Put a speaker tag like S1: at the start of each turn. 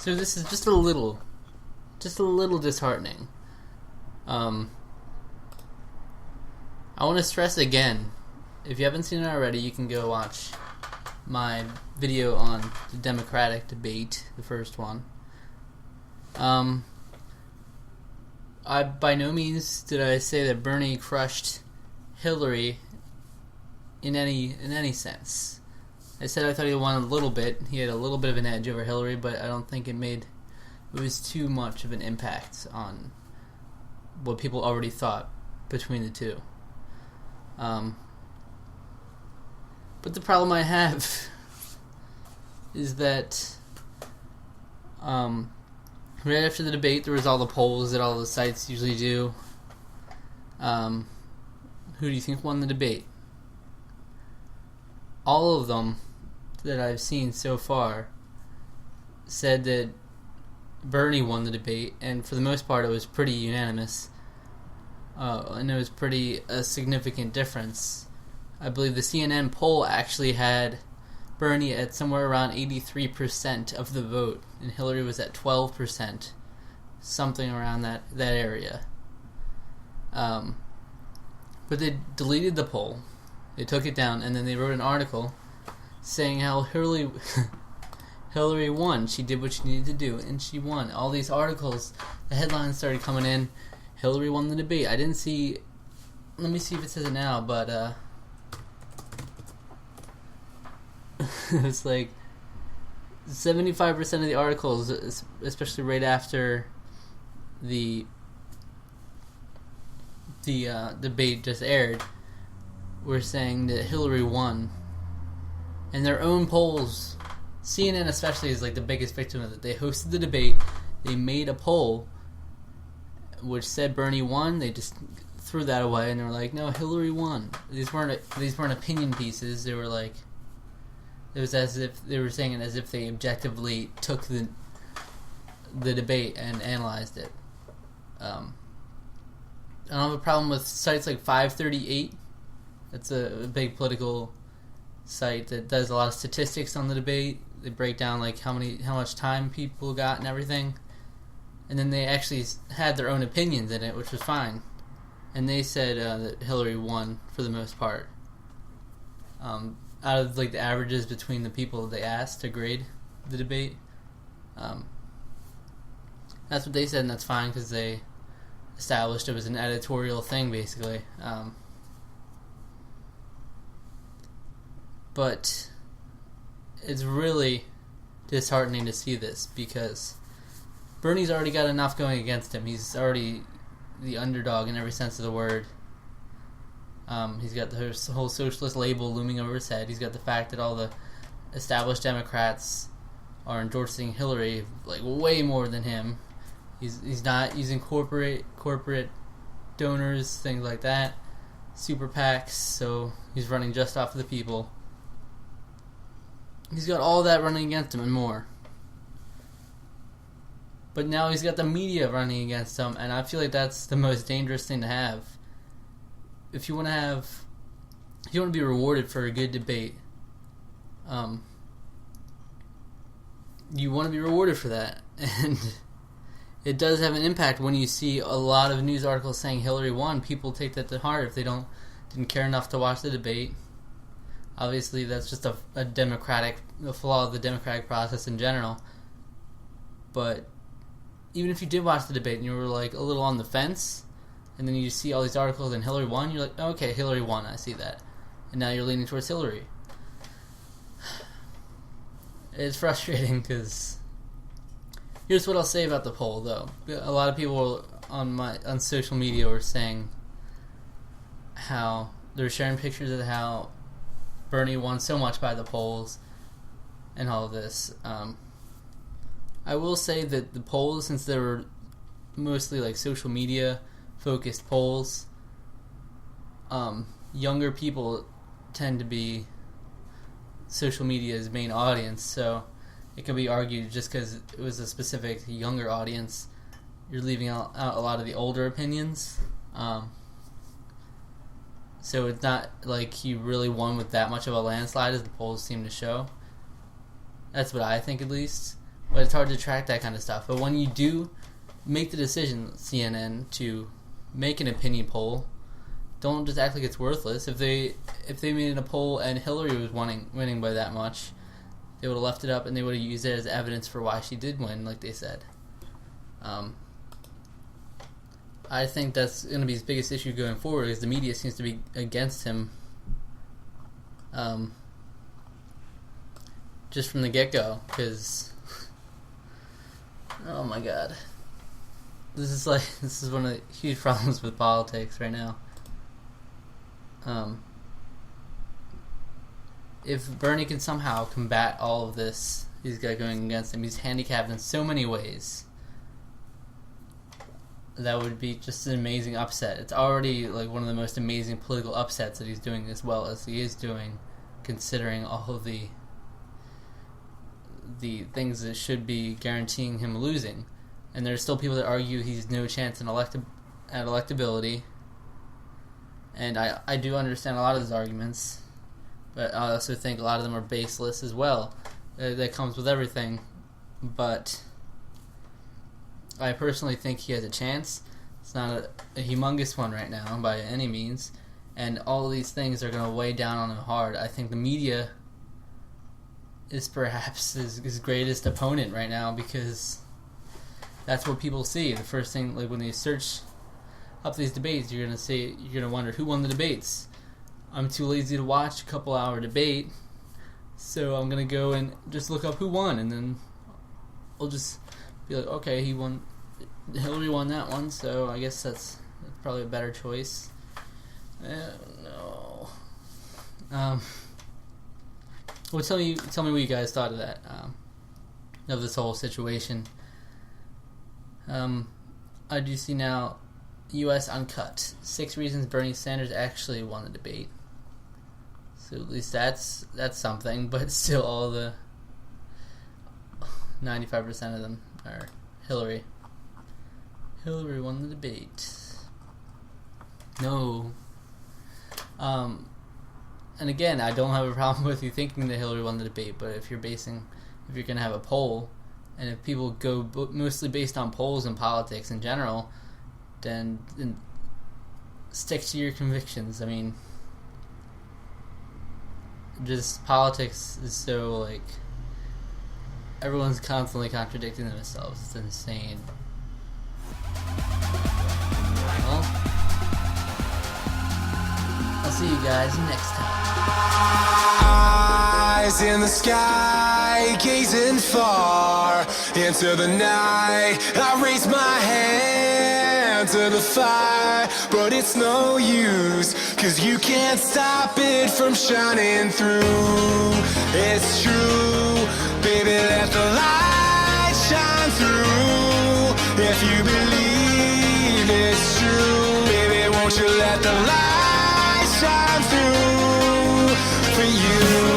S1: So this is just a little disheartening. I want to stress again, if you haven't seen it already, you can go watch my video on the Democratic debate, the first one. I by no means did I say that Bernie crushed Hillary in any sense. I said I thought he won a little bit. He had a little bit of an edge over Hillary, but I don't think it was too much of an impact on what people already thought between the two. But the problem I have is that right after the debate, there was all the polls that all the sites usually do. Who do you think won the debate? All of them that I've seen so far said that Bernie won the debate, and for the most part, it was pretty unanimous. And it was a significant difference. I believe the CNN poll actually had Bernie at somewhere around 83% of the vote, and Hillary was at 12%, something around that area. But they deleted the poll, they took it down, and then they wrote an article saying how Hillary won. She did what she needed to do, and she won. All these articles, the headlines started coming in. Hillary won the debate. I didn't see. Let me see if it says it now, but it's like 75% of the articles, especially right after the debate just aired, were saying that Hillary won. And their own polls, CNN especially is like the biggest victim of it. They hosted the debate, they made a poll which said Bernie won. They just threw that away and they were like, no, Hillary won. These weren't opinion pieces. They were like, it was as if they were saying it as if they objectively took the debate and analyzed it. I don't have a problem with sites like 538. That's a big political site that does a lot of statistics on the debate. They break down like how much time people got and everything. And then they actually had their own opinions in it, which was fine. And they said that Hillary won for the most part. Out of like the averages between the people they asked to grade the debate, that's what they said, and that's fine because they established it was an editorial thing, basically. But it's really disheartening to see this because Bernie's already got enough going against him. He's already the underdog in every sense of the word. He's got the whole socialist label looming over his head. He's got the fact that all the established Democrats are endorsing Hillary like way more than him. He's not using corporate donors, things like that, super PACs, so he's running just off of the people. He's got all that running against him and more. But now he's got the media running against him, and I feel like that's the most dangerous thing to have. If you want to be rewarded for a good debate, you want to be rewarded for that. And it does have an impact when you see a lot of news articles saying Hillary won. People take that to heart if they didn't care enough to watch the debate. Obviously, that's just a flaw of the democratic process in general. But even if you did watch the debate and you were like a little on the fence, and then you see all these articles and Hillary won, you're like, okay, Hillary won, I see that. And now you're leaning towards Hillary. It's frustrating because here's what I'll say about the poll, though. A lot of people on social media were saying how they're sharing pictures of how Bernie won so much by the polls and all of this. I will say that the polls, since they were mostly like social media focused polls, younger people tend to be social media's main audience, so it can be argued just because it was a specific younger audience, you're leaving out a lot of the older opinions. So it's not like he really won with that much of a landslide as the polls seem to show. That's what I think, at least. but it's hard to track that kind of stuff. But when you do make the decision, CNN, to make an opinion poll, don't just act like it's worthless. If they made a poll and Hillary was winning by that much, they would have left it up and they would have used it as evidence for why she did win, like they said. I think that's going to be his biggest issue going forward, because the media seems to be against him just from the get-go, because oh my god, this is one of the huge problems with politics right now. If Bernie can somehow combat all of this he's got going against him, he's handicapped in so many ways, that would be just an amazing upset. It's already like one of the most amazing political upsets that he's doing, as well as he is doing, considering all of the things that should be guaranteeing him losing. And there's still people that argue he's no chance at electability. And I do understand a lot of his arguments, but I also think a lot of them are baseless as well. That comes with everything. But I personally think he has a chance. It's not a humongous one right now by any means, and all of these things are going to weigh down on him hard. I think the media is perhaps his greatest opponent right now, because that's what people see. The first thing, like when they search up these debates, you're gonna wonder who won the debates. I'm too lazy to watch a couple-hour debate, so I'm gonna go and just look up who won, and then I'll just be like, okay, Hillary won that one, so I guess that's probably a better choice. No. Well, tell me what you guys thought of that, of this whole situation. I do see now, U.S. Uncut: 6 reasons Bernie Sanders actually won the debate. So at least that's something, but still, all the 95% of them are Hillary. Hillary won the debate. No. And again, I don't have a problem with you thinking that Hillary won the debate, but if you're going to have a poll, and if people go mostly based on polls and politics in general, then stick to your convictions. I mean, just politics is so, like, everyone's constantly contradicting themselves. It's insane. Well, I'll see you guys next time.
S2: Eyes in the sky, gazing far into the night. I raise my hand to the fire, but it's no use, 'cause you can't stop it from shining through. It's true, baby, let the light shine through. If you believe it's true, baby, won't you let the light shine through for you?